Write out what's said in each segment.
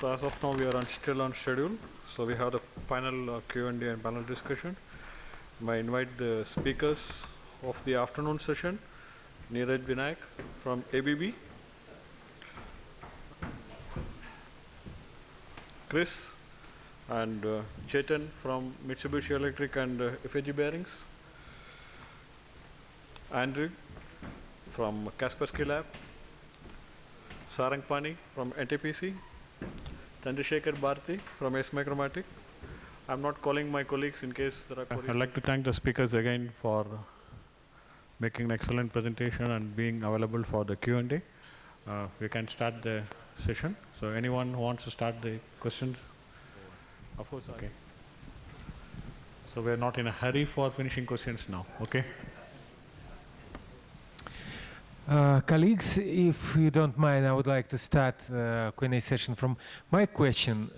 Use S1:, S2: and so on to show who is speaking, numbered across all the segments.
S1: So as of now, we are still on schedule. So we have the final Q&A and panel discussion. I invite the speakers of the afternoon session, Neeraj Vinayak from ABB, Chris and Chetan from Mitsubishi Electric and FAG Bearings, Andrew from Kaspersky Lab, Sarang Pani from NTPC, Chandrasekhar Bharti from S Micromatic. I'm not calling my colleagues in case there are queries. I'd like to thank the speakers again for making an excellent presentation and being available for the Q&A. We can start the session. So anyone who wants to start the questions? Of course. Okay. So we're not in a hurry for finishing questions now. Okay.
S2: Colleagues, if you don't mind, I would like to start the Q&A session from my question.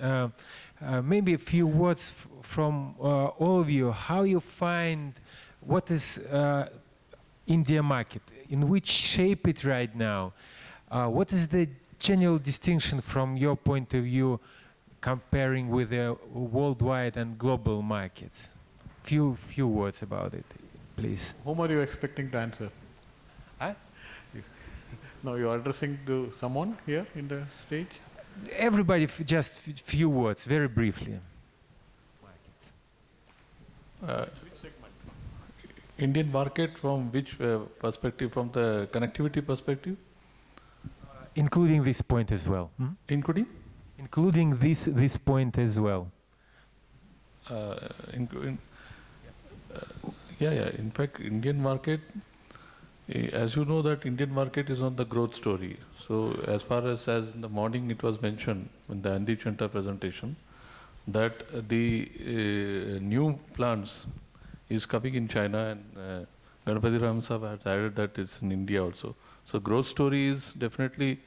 S2: Maybe a few words from all of you. How you find what is India market? In which shape it right now? What is the general distinction from your point of view comparing with the worldwide and global markets? Few words about it, please.
S1: Whom are you expecting to answer?
S2: Huh?
S1: No, you are addressing to someone here in the stage?
S2: Everybody, just few words, very briefly.
S1: Which segment?
S3: Indian market from which perspective? From the connectivity perspective?
S2: Including this point as well. Hmm?
S3: Including?
S2: Including this point as well.
S3: Yeah. In fact, Indian market, as you know, that Indian market is on the growth story. So as far as in the morning it was mentioned in the Andy Chanta presentation, that the new plants is coming in China, and Ganapati Ram Sahab has added that it's in India also. So growth story is definitely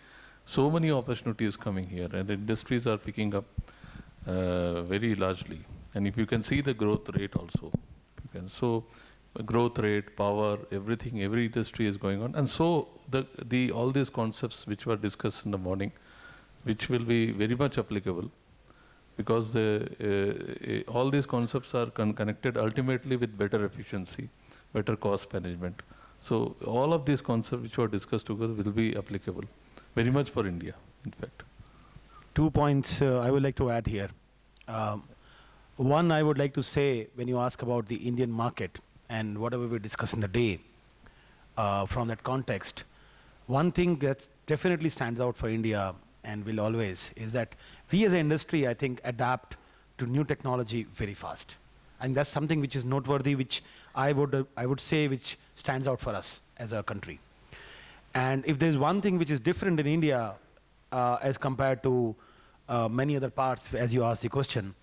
S3: so many opportunities coming here, and the industries are picking up very largely. And if you can see the growth rate also, growth rate, power, everything, every industry is going on. And so all these concepts which were discussed in the morning, which will be very much applicable, because all these concepts are connected ultimately with better efficiency, better cost management. So all of these concepts which were discussed together will be applicable, very much for India, in fact.
S4: 2 points I would like to add here. One, I would like to say, when you ask about the Indian market and whatever we discuss in the day, from that context, one thing that definitely stands out for India and will always is that we as an industry, I think, adapt to new technology very fast. And that's something which is noteworthy, which I would say which stands out for us as a country. And if there's one thing which is different in India as compared to many other parts, as you asked the question,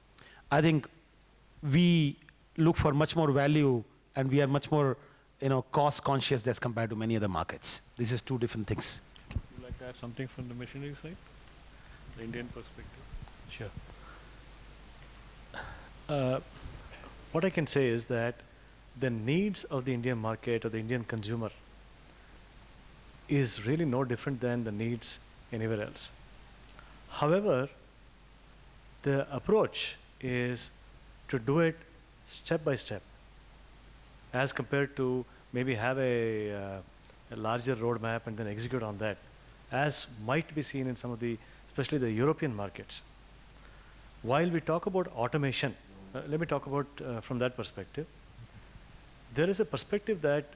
S4: I think we look for much more value and we are much more cost conscious as compared to many other markets. This is two different things.
S1: Would you like to add something from the machinery side? The Indian perspective?
S5: Sure. What I can say is that the needs of the Indian market or the Indian consumer is really no different than the needs anywhere else. However, the approach is to do it step by step, as compared to maybe have a larger roadmap and then execute on that, as might be seen in some of the, especially the European markets. While we talk about automation, let me talk about from that perspective. There is a perspective that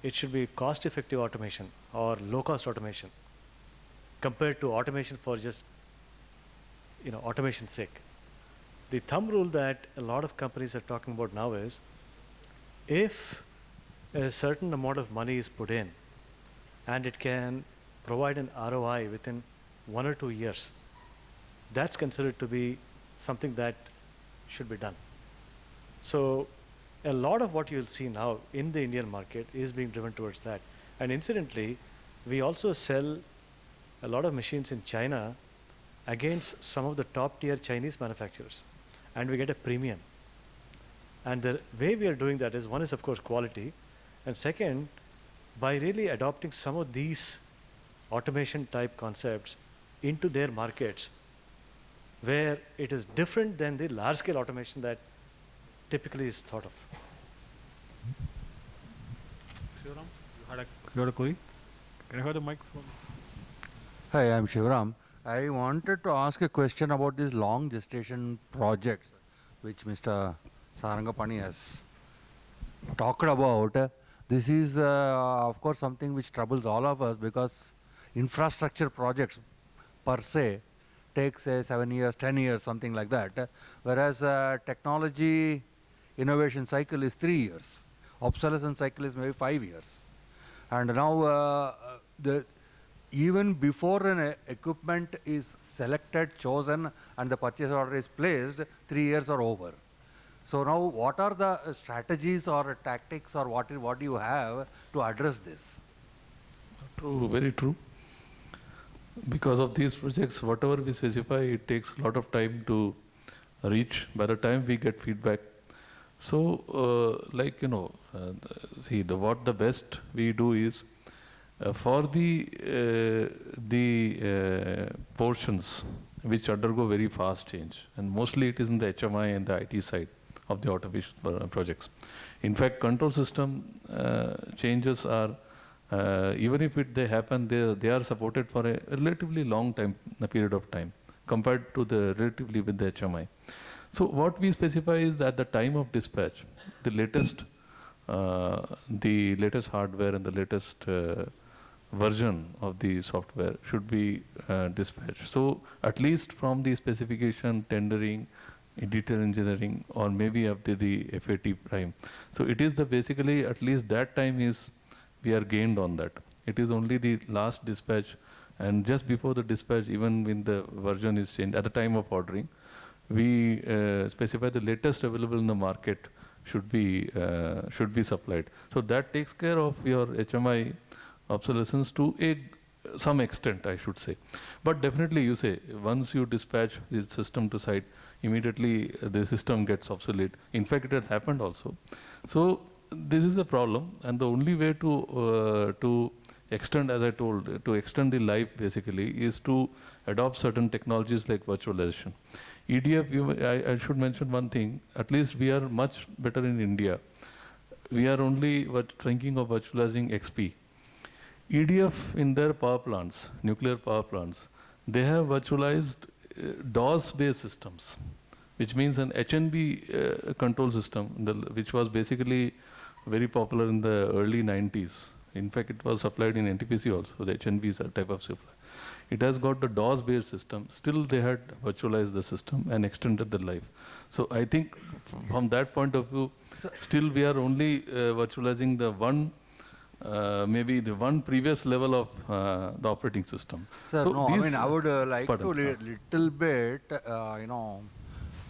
S5: it should be cost-effective automation or low-cost automation compared to automation for just automation's sake. The thumb rule that a lot of companies are talking about now is, if a certain amount of money is put in and it can provide an ROI within 1 or 2 years, that's considered to be something that should be done. So a lot of what you'll see now in the Indian market is being driven towards that. And incidentally, we also sell a lot of machines in China against some of the top tier Chinese manufacturers, and we get a premium. And the way we are doing that is, one is of course quality, and second, by really adopting some of these automation type concepts into their markets, where it is different than the large-scale automation that typically is thought of.
S1: Shivaram, you had a query? Can I have the microphone?
S6: Hi, I'm Shivaram. I wanted to ask a question about these long gestation projects which Mr. Sarangapani has talked about. This is, of course, something which troubles all of us because infrastructure projects per se takes 7 years, 10 years, something like that, whereas technology innovation cycle is 3 years. Obsolescence cycle is maybe 5 years. And now even before an equipment is selected, chosen, and the purchase order is placed, 3 years are over. So now what are the strategies or tactics or what do you have to address this?
S3: True, very true. Because of these projects, whatever we specify, it takes a lot of time to reach by the time we get feedback. So, what the best we do is for the portions which undergo very fast change, and mostly it is in the HMI and the IT side of the automation projects. In fact, control system changes are, even if they happen, they are supported for a relatively long period of time compared to the relatively with the HMI. So what we specify is at the time of dispatch, the latest hardware and the latest version of the software should be dispatched. So at least from the specification, tendering, detail engineering, or maybe up to the FAT prime. So it is basically at least that time is we are gained on that. It is only the last dispatch, and just before the dispatch, even when the version is changed at the time of ordering, we specify the latest available in the market should be supplied. So that takes care of your HMI obsolescence to some extent, I should say. But definitely, you say once you dispatch the system to site, immediately the system gets obsolete. In fact, it has happened also. So this is a problem, and the only way to extend, as I told, to extend the life basically is to adopt certain technologies like virtualization. EDF, I should mention one thing, at least we are much better in India. We are only thinking of virtualizing XP. EDF in their power plants, nuclear power plants, they have virtualized DOS-based systems, which means an HNB control system, which was basically very popular in the early 90s. In fact, it was supplied in NTPC also, the HNB is a type of supply. It has got the DOS-based system. Still, they had virtualized the system and extended the life. So I think from that point of view, still we are only virtualizing the one, maybe the one previous level of the operating system.
S6: Sir,
S3: so
S6: no, I mean, I would like to little bit,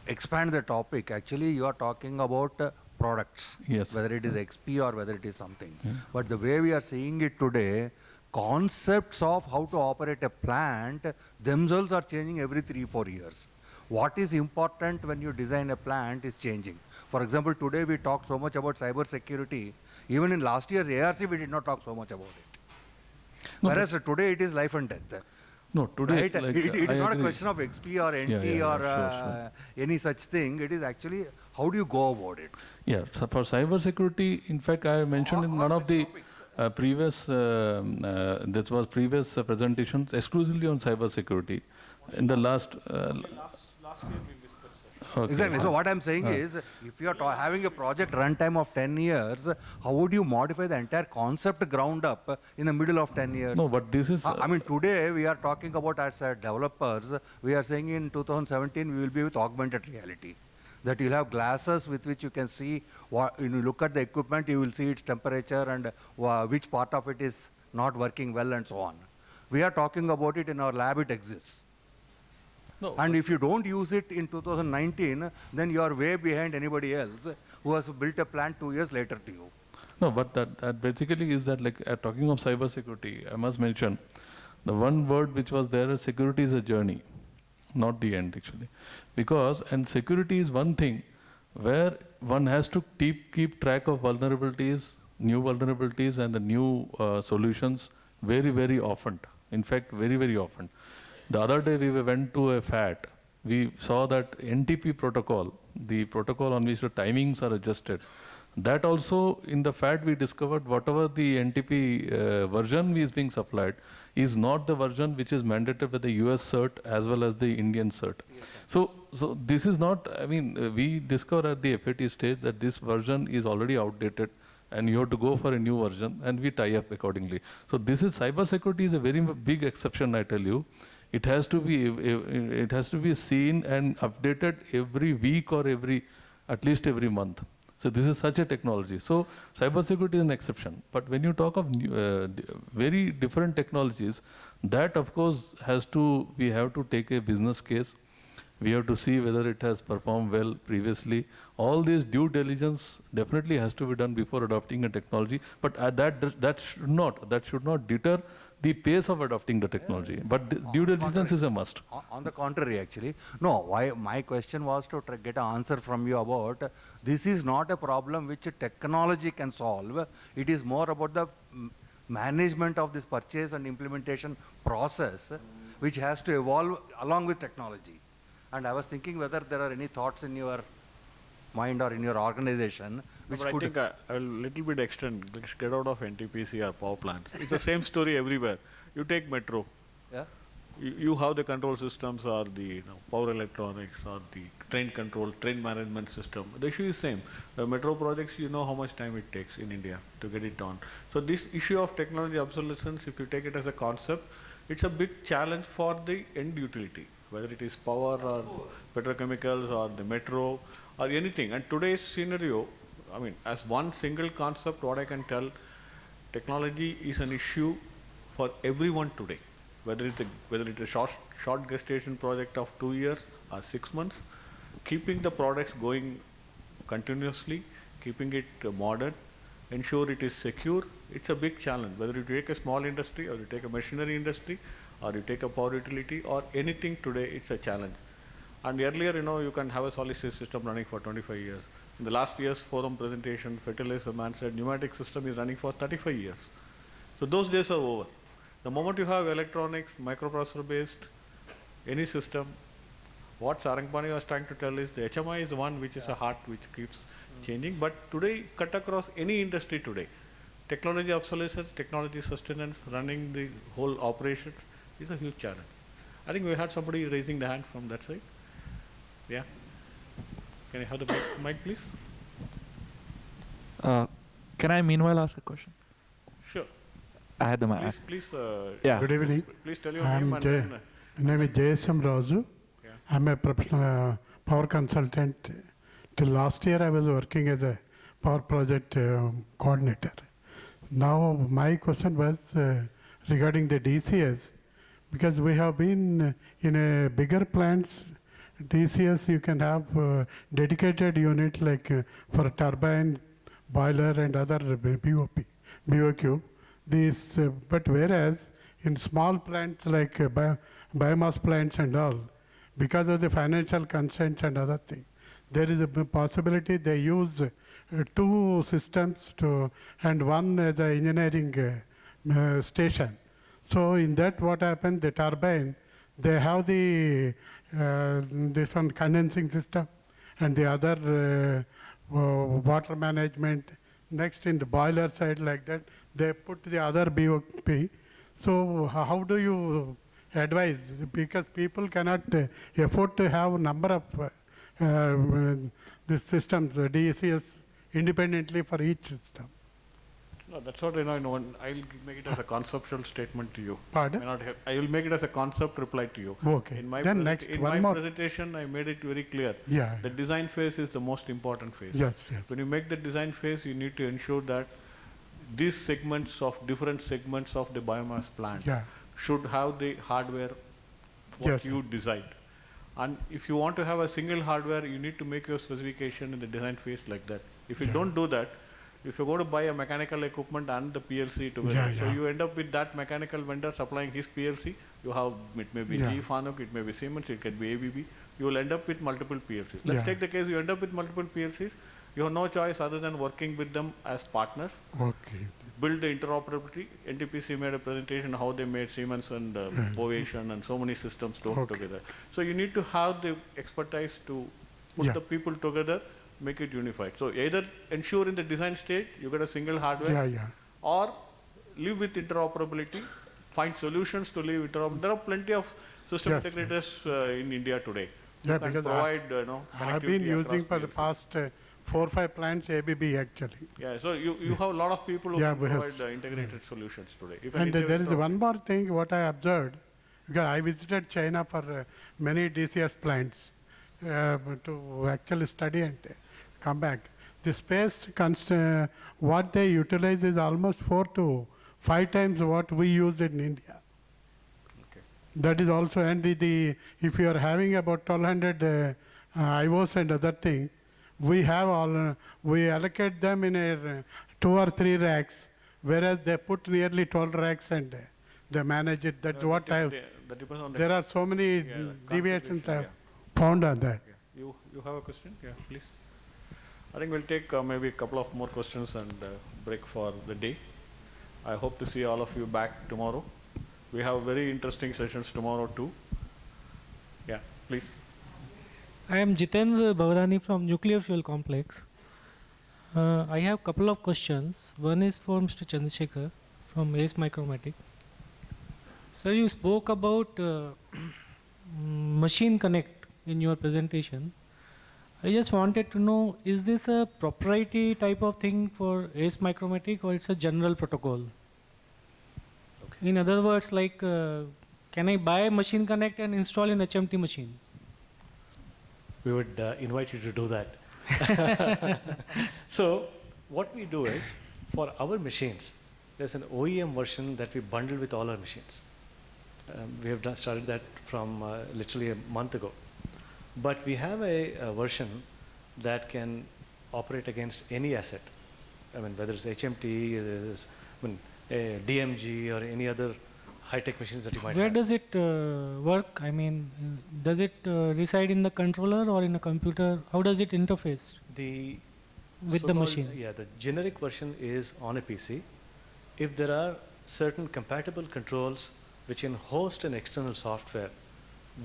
S6: expand the topic. Actually, you are talking about products,
S3: yes,
S6: whether it is XP or whether it is something. But the way we are seeing it today, concepts of how to operate a plant themselves are changing every 3-4 years. What is important when you design a plant is changing. For example, today we talk so much about cyber security. Even in last year's ARC, we did not talk so much about it. No, whereas today it is life and death.
S3: No, today
S6: right?
S3: Like,
S6: it is not a question of XP or NT or any such thing. It is actually how do you go about it?
S3: Yeah, so for cyber security, in fact, I mentioned in one of the previous previous presentations exclusively on cyber security. In the last year we discussed. Okay.
S6: Exactly. So what I'm saying is, if you are having a project runtime of 10 years, how would you modify the entire concept ground up in the middle of 10 years?
S3: No, but this is...
S6: I mean, today we are talking about as developers, we are saying in 2017 we will be with augmented reality. That you'll have glasses with which you can see, when you look at the equipment, you will see its temperature and which part of it is not working well and so on. We are talking about it in our lab, it exists. No, and if you don't use it in 2019, then you are way behind anybody else who has built a plant 2 years later to you.
S3: No, but that basically is that, like, talking of cyber security, I must mention the one word which was there is security is a journey, not the end actually. Because, and security is one thing where one has to keep track of vulnerabilities, new vulnerabilities and the new solutions very, very often. In fact, very, very often. The other day we went to a FAT, we saw that NTP protocol, the protocol on which the timings are adjusted, that also in the fact we discovered whatever the NTP version is being supplied is not the version which is mandated by the US cert as well as the Indian cert. Yes, so this is not, I mean, we discovered at the FAT stage that this version is already outdated and you have to go for a new version, and we tie up accordingly. So this is, cyber security is a very big exception, I tell you. It has to be seen and updated every week or at least every month. So this is such a technology. So cybersecurity is an exception. But when you talk of very different technologies, that of course we have to take a business case. We have to see whether it has performed well previously. All this due diligence definitely has to be done before adopting a technology. But that should not deter the pace of adopting the technology. But due diligence is a must.
S6: On the contrary, actually. No, why my question was to get an answer from you about this is not a problem which technology can solve. It is more about the management of this purchase and implementation process, which has to evolve along with technology. And I was thinking whether there are any thoughts in your mind or in your organization which
S1: but
S6: could...
S1: I think I will little bit extend, let's get out of NTPC or power plants. It's the same story everywhere. You take metro.
S6: Yeah?
S1: You have the control systems or the power electronics or the train control, train management system. The issue is same. The metro projects, you know how much time it takes in India to get it done. So this issue of technology obsolescence, if you take it as a concept, it's a big challenge for the end utility, whether it is power or petrochemicals or the metro or anything. And today's scenario, I mean, as one single concept, what I can tell, technology is an issue for everyone today. Whether it's a short gestation project of 2 years or 6 months, keeping the products going continuously, keeping it modern, ensure it is secure, it's a big challenge. Whether you take a small industry or you take a machinery industry or you take a power utility or anything today, it's a challenge. And earlier, you can have a solid state system running for 25 years. In the last year's forum presentation, fertilizer man said pneumatic system is running for 35 years. So those days are over. The moment you have electronics, microprocessor based, any system, what Sarangpani was trying to tell is the HMI is one which is a heart which keeps changing. But today, cut across any industry today, technology obsolescence, technology sustenance, running the whole operations is a huge challenge. I think we had somebody raising the hand from that side. Yeah. Can I have the mic, please?
S7: Can I meanwhile ask a question?
S1: Sure.
S7: I had the mic.
S1: Please.
S7: Yeah.
S8: Good evening.
S1: Please tell your name and then.
S8: My name is JSM Raju.
S1: Yeah.
S8: I'm a professional power consultant. Till last year, I was working as a power project coordinator. Now, my question was regarding the DCS, because we have been in a bigger plants. DCS, you can have dedicated unit like for turbine, boiler, and other BOQ. These, but whereas in small plants like biomass plants and all, because of the financial constraints and other things, there is a possibility they use 2 systems and one as an engineering station. So in that, what happened? The turbine, they have this one condensing system, and the other water management. Next, in the boiler side like that, they put the other BOP. So how do you advise? Because people cannot afford to have a number of the systems, DCS, independently for each system.
S1: No, that's what I'll make it as a conceptual statement to you.
S8: Pardon?
S1: I will make it as a concept reply to you.
S8: Okay.
S1: In my presentation, I made it very clear.
S8: Yeah.
S1: The design phase is the most important phase.
S8: Yes, yes.
S1: When you make the design phase, you need to ensure that these different segments of the biomass plant should have the hardware what you designed. And if you want to have a single hardware, you need to make your specification in the design phase like that. If you don't do that, if you go to buy a mechanical equipment and the PLC together, so you end up with that mechanical vendor supplying his PLC, you have, it may be GE Fanuc, it may be Siemens, it can be ABB, you will end up with multiple PLCs. Let's take the case you end up with multiple PLCs, you have no choice other than working with them as partners.
S8: Okay.
S1: build the interoperability. NTPC made a presentation how they made Siemens and Ovation and so many systems to work together. So you need to have the expertise to put the people together, make it unified. So either ensure in the design stage you get a single hardware, or live with interoperability, find solutions to live interoperability. There are plenty of system integrators in India today.
S8: Yeah,
S1: You can
S8: because
S1: provide,
S8: I've been
S1: connectivity
S8: using for
S1: across
S8: the
S1: PLCs.
S8: past 4 or 5 plants ABB actually.
S1: Yeah, so you have a lot of people who can provide integrated solutions today. You can
S8: And there
S1: integrate
S8: is one more thing what I observed, because I visited China for many DCS plants to actually study and come back. The space what they utilize is almost 4 to 5 times what we use in India.
S1: Okay.
S8: That is also, and if you are having about 1200 IOs and other thing, we have all, we allocate them in a 2 or 3 racks, whereas they put nearly 12 racks and they manage it. That's what I have.
S1: That depends on
S8: There are so many deviations I have found on that.
S1: You have a question? Yeah, please. I think we'll take maybe a couple of more questions and break for the day. I hope to see all of you back tomorrow. We have very interesting sessions tomorrow too. Yeah, please.
S9: I am Jitendra Bhavarani from Nuclear Fuel Complex. I have a couple of questions. One is for Mr. Chandrasekhar from ACE Micromatic. Sir, you spoke about machine connect in your presentation. I just wanted to know, is this a proprietary type of thing for ACE Micromatic or it's a general protocol? Okay. In other words, like, can I buy machine connect and install an HMT machine?
S5: We would invite you to do that. So what we do is, for our machines, there's an OEM version that we bundle with all our machines. We have started that from literally a month ago. But we have a version that can operate against any asset. I mean, whether it's HMT, a DMG, or any other high-tech machines that you might have.
S9: Where does it work? I mean, does it reside in the controller or in a computer? How does it interface with the machine?
S5: Yeah, the generic version is on a PC. If there are certain compatible controls which can host an external software,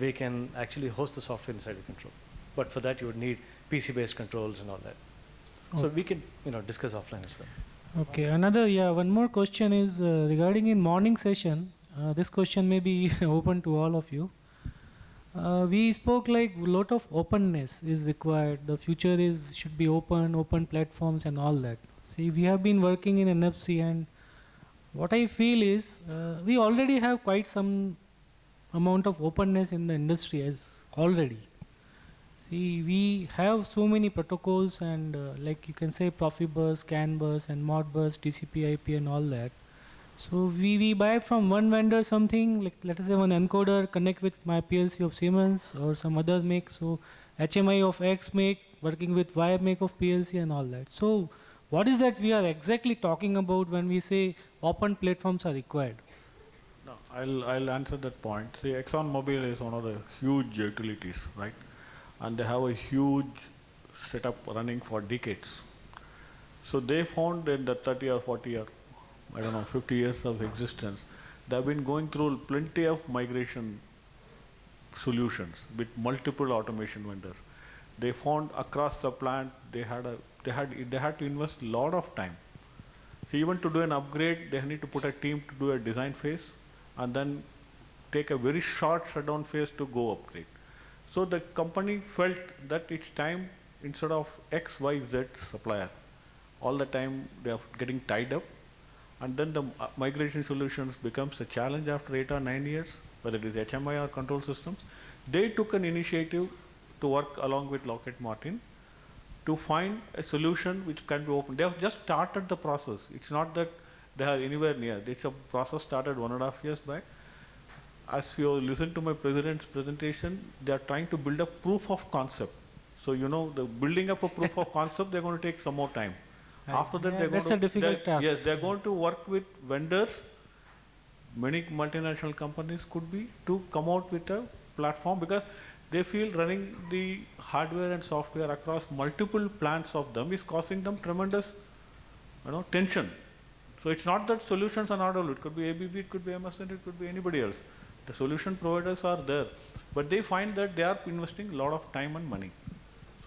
S5: we can actually host the software inside the control. But for that, you would need PC-based controls and all that. Okay. So we can, discuss offline as well.
S9: Okay. One more question is regarding in morning session. This question may be open to all of you. We spoke like a lot of openness is required. The future should be open platforms and all that. See, we have been working in NFC, and what I feel is we already have quite some amount of openness in the industry as already. See, we have so many protocols and like you can say Profibus, CAN bus and Modbus, TCP IP and all that. So we buy from one vendor something, like let us say one encoder connect with my PLC of Siemens or some other make, so HMI of X make working with Y make of PLC and all that. So what is that we are exactly talking about when we say open platforms are required?
S1: No, I'll answer that point. See, ExxonMobil is one of the huge utilities, right? And they have a huge setup running for decades. So they found in the 30 or 40 or 50 years of existence, they've been going through plenty of migration solutions with multiple automation vendors. They found across the plant they had to invest a lot of time. So even to do an upgrade, they need to put a team to do a design phase and then take a very short shutdown phase to go upgrade. So the company felt that it's time, instead of X, Y, Z supplier, all the time they are getting tied up, and then the migration solutions becomes a challenge after 8 or 9 years, whether it is HMI or control systems. They took an initiative to work along with Lockheed Martin to find a solution which can be open. They have just started the process. It's not that they are anywhere near. This process started 1.5 years back. As you listen to my president's presentation, they are trying to build a proof of concept. So the building up a proof of concept, they're going to take some more time. After that,
S9: that's a difficult task.
S1: Yes, they're going to work with vendors. Many multinational companies could be to come out with a platform, because they feel running the hardware and software across multiple plants of them is causing them tremendous tension. So it's not that solutions are not available. It could be ABB, it could be MSN, it could be anybody else. The solution providers are there, but they find that they are investing a lot of time and money.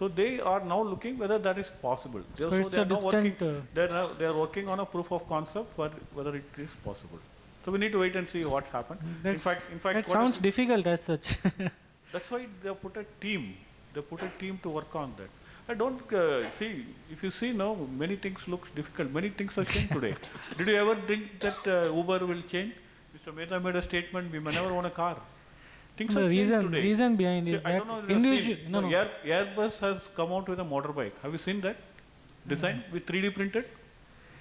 S1: So they are now looking whether that is possible.
S9: So it's
S1: they
S9: a
S1: are now working.
S9: distant.
S1: They are working on a proof of concept for whether it is possible. So we need to wait and see what's happened. In fact,
S9: That
S1: what
S9: sounds difficult as such.
S1: that's why they have put a team. They put a team to work on that. I don't see. If you see now, many things look difficult. Many things are changed today. Did you ever think that Uber will change? Mr. Mehta made a statement. We may never own a car. Things
S9: The
S1: are changed today.
S9: reason behind is
S1: I
S9: that
S1: don't know if you have
S9: individual.
S1: seen.
S9: No, no.
S1: Airbus has come out with a motorbike. Have you seen that design with 3D printed?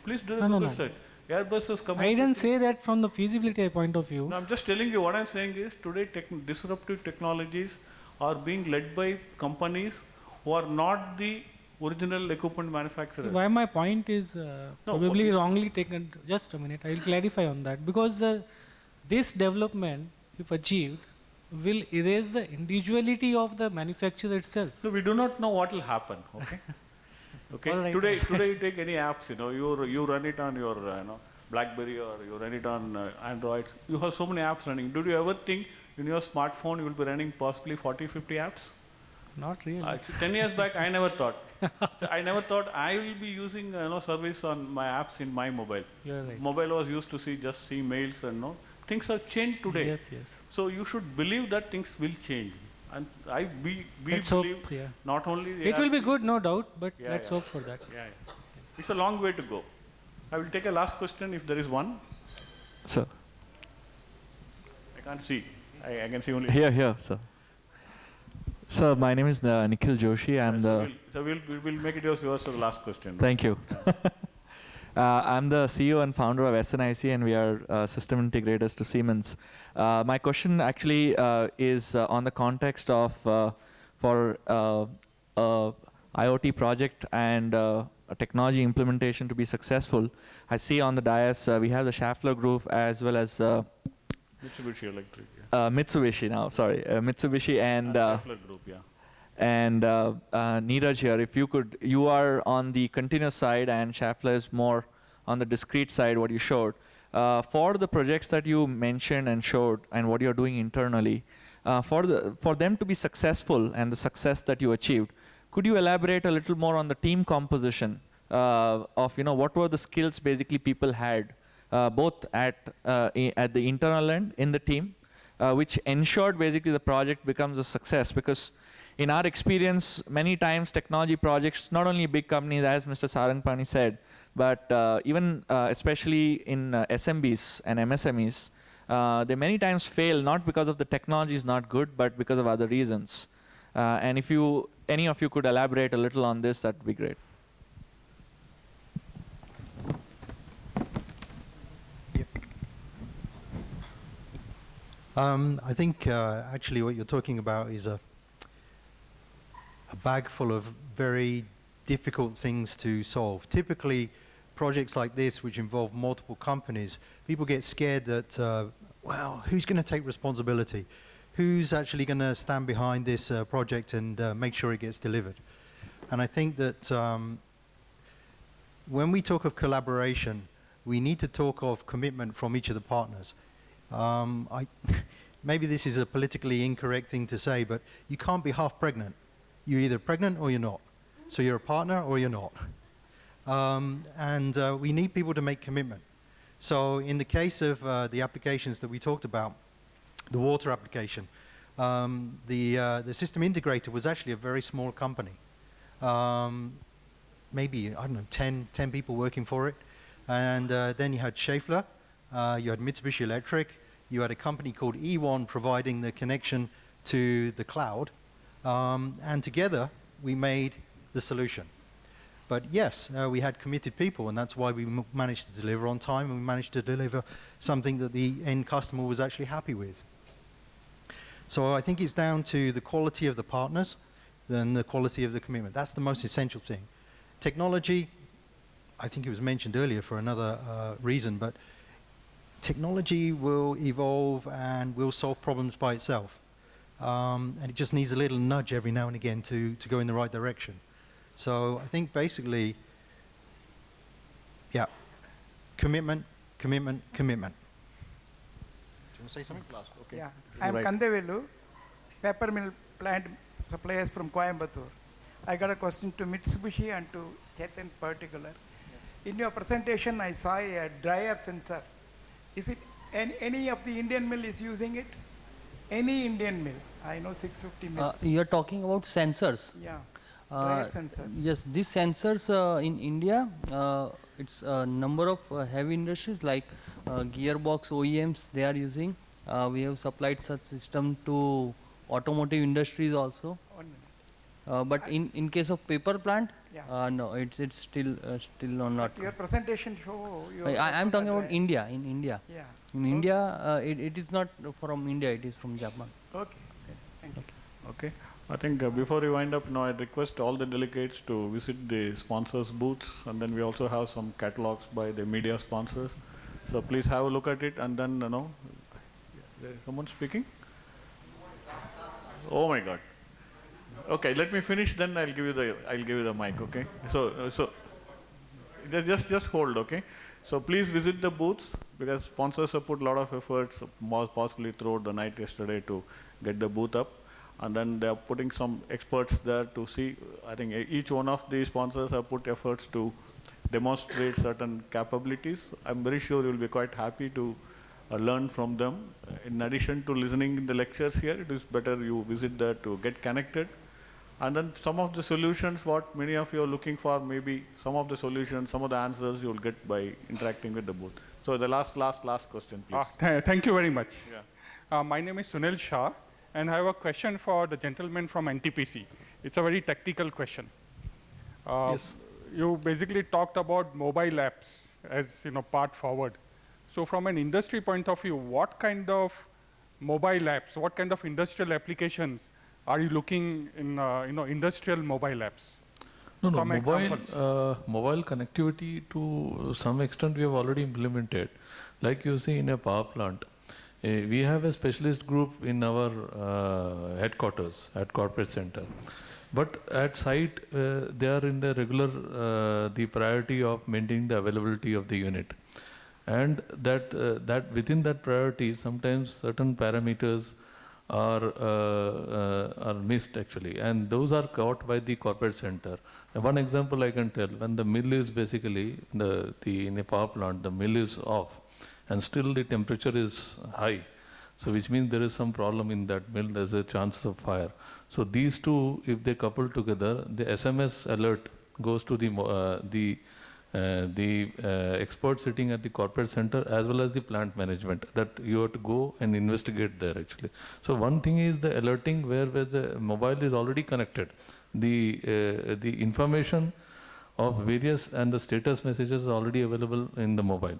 S1: Please do a
S9: No,
S1: Google
S9: no.
S1: search. Airbus has come out.
S9: I didn't
S1: with
S9: say that from the feasibility point of view.
S1: No, I'm just telling you what I'm saying is today disruptive technologies are being led by companies who are not the original equipment manufacturers.
S9: Why my point is probably wrongly taken. Just a minute, I will clarify on that. Because this development, if achieved, will erase the individuality of the manufacturer itself.
S1: So we do not know what will happen. Okay. Okay.
S9: All right.
S1: Today you take any apps. You run it on your BlackBerry or you run it on Android. You have so many apps running. Do you ever think in your smartphone you will be running possibly 40, 50 apps?
S9: Not really.
S1: 10 years back, I never thought. I never thought I will be using service on my apps in my mobile.
S9: You're right.
S1: Mobile was used to see mails and things have changed today.
S9: Yes, yes.
S1: So you should believe that things will change. And we
S9: Let's
S1: believe
S9: hope, yeah.
S1: not only
S9: It will be good, no doubt, but
S1: Yeah,
S9: let's
S1: yeah.
S9: hope for that.
S1: Yeah, yeah. It's a long way to go. I will take a last question if there is one.
S7: Sir.
S1: I can't see. I can see only.
S7: Here, sir. Sir, my name is Nikhil Joshi. I'm the.
S1: So we'll make it yours for the last question.
S7: Thank you. I'm the CEO and founder of SNIC, and we are system integrators to Siemens. My question actually is on the context of for IoT project and a technology implementation to be successful. I see on the dais we have the Schaeffler Group as well as
S1: Mitsubishi Electric.
S7: Mitsubishi now. Sorry, Mitsubishi and
S1: Schaeffler Group. Yeah.
S7: and Neeraj here. If you are on the continuous side and Schaeffler is more on the discrete side, what you showed. For the projects that you mentioned and showed and what you're doing internally, for them to be successful and the success that you achieved, could you elaborate a little more on the team composition of what were the skills basically people had, both at the internal end in the team, which ensured basically the project becomes a success? Because in our experience, many times technology projects, not only big companies, as Mr. Sarangpani said, but even especially in SMBs and MSMEs, they many times fail not because of the technology is not good, but because of other reasons. And if any of you could elaborate a little on this, that would be great.
S10: I think actually what you're talking about is a bag full of very difficult things to solve. Typically, projects like this, which involve multiple companies, people get scared that, well, who's going to take responsibility? Who's actually going to stand behind this project and make sure it gets delivered? And I think that when we talk of collaboration, we need to talk of commitment from each of the partners. Maybe this is a politically incorrect thing to say, but you can't be half pregnant. You're either pregnant or you're not. So you're a partner or you're not. We need people to make commitment. So in the case of the applications that we talked about, the water application, the system integrator was actually a very small company. Maybe, I don't know, 10 people working for it. And then you had Schaeffler, you had Mitsubishi Electric, you had a company called E1 providing the connection to the cloud. And together, we made the solution. But yes, we had committed people, and that's why we managed to deliver on time, and we managed to deliver something that the end customer was actually happy with. So I think it's down to the quality of the partners than the quality of the commitment. That's the most essential thing. Technology, I think it was mentioned earlier for another reason, but technology will evolve and will solve problems by itself. And it just needs a little nudge every now and again to go in the right direction. So I think basically, yeah, commitment, commitment, commitment. Do you want to say something?
S1: Last, okay.
S11: Yeah,
S1: You're
S11: I'm
S1: right.
S11: Kandevelu, paper mill plant suppliers from Coimbatore. I got a question to Mitsubishi and to Chet in particular. In your presentation, I saw a dryer sensor. Is it any of the Indian mill is using it? Any Indian mill? I know 650 mills.
S12: You are talking about sensors.
S11: Yeah, dryer
S12: Uh,
S11: sensors.
S12: Yes, these sensors in India, it's a number of heavy industries like gearbox OEMs they are using. We have supplied such system to automotive industries also.
S11: 1 minute.
S12: But in case of paper plant,
S11: Yeah.
S12: no, it's still not.
S11: Your presentation show.
S12: I'm talking about India. In India,
S11: Yeah.
S12: in India, it is not from India. It is from Japan.
S11: Okay. Thank you.
S1: Okay. I think before we wind up, now I request all the delegates to visit the sponsors' booths, and then we also have some catalogs by the media sponsors. So please have a look at it, and then there is someone speaking. Oh my God. Okay, let me finish. Then I'll give you the mic. Okay. So just hold. Okay. So please visit the booths because sponsors have put a lot of efforts, possibly throughout the night yesterday, to get the booth up. And then they are putting some experts there to see. I think each one of the sponsors have put efforts to demonstrate certain capabilities. I'm very sure you'll be quite happy to learn from them. In addition to listening in the lectures here, it is better you visit there to get connected. And then some of the solutions, what many of you are looking for, maybe some of the solutions, some of the answers you'll get by interacting with the booth. So the last question, please.
S13: Thank you very much.
S1: Yeah.
S13: My name is Sonal Shah, and I have a question for the gentleman from NTPC. It's a very technical question.
S3: Yes.
S13: You basically talked about mobile apps as part forward. So from an industry point of view, what kind of mobile apps, what kind of industrial applications are you looking in industrial mobile apps?
S3: No,
S13: Some examples.
S3: mobile connectivity to some extent we have already implemented. Like you see in a power plant, we have a specialist group in our headquarters at corporate center. But at site, they are in the regular, the priority of maintaining the availability of the unit. And that within that priority, sometimes certain parameters are missed actually, and those are caught by the corporate center. One example I can tell: when the mill is basically in a power plant, the mill is off, and still the temperature is high. So which means there is some problem in that mill. There's a chance of fire. So these two, if they couple together, the SMS alert goes to the expert sitting at the corporate center as well as the plant management, that you have to go and investigate there actually. So one thing is the alerting where the mobile is already connected. The information of various and the status messages are already available in the mobile.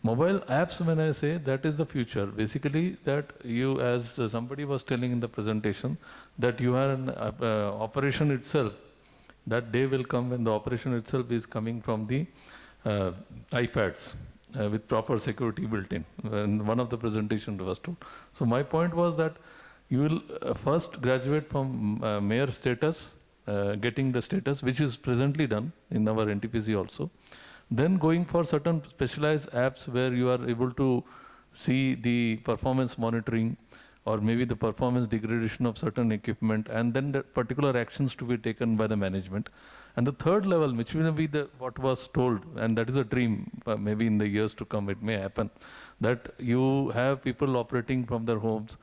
S3: Mobile apps, when I say, that is the future. Basically, that you, as somebody was telling in the presentation, that you are an operation itself. That day will come when the operation itself is coming from the iPads with proper security built in. And one of the presentations was told. So my point was that you will first graduate from mayor status, getting the status, which is presently done in our NTPC also. Then going for certain specialized apps where you are able to see the performance monitoring or maybe the performance degradation of certain equipment, and then the particular actions to be taken by the management. And the third level, which will be what was told, and that is a dream, maybe in the years to come it may happen, that you have people operating from their homes,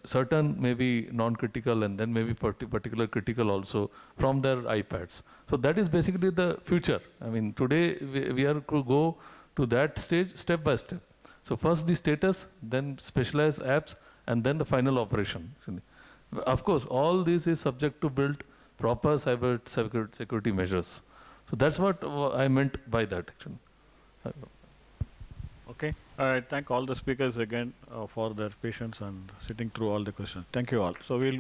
S3: certain maybe non-critical and then maybe particular critical also from their iPads. So that is basically the future. I mean, today we are to go to that stage step by step. So first the status, then specialized apps, and then the final operation. Of course, all this is subject to build proper cyber security measures. So that's what I meant by that actually.
S1: Okay. I thank all the speakers again for their patience and sitting through all the questions. Thank you all. So we'll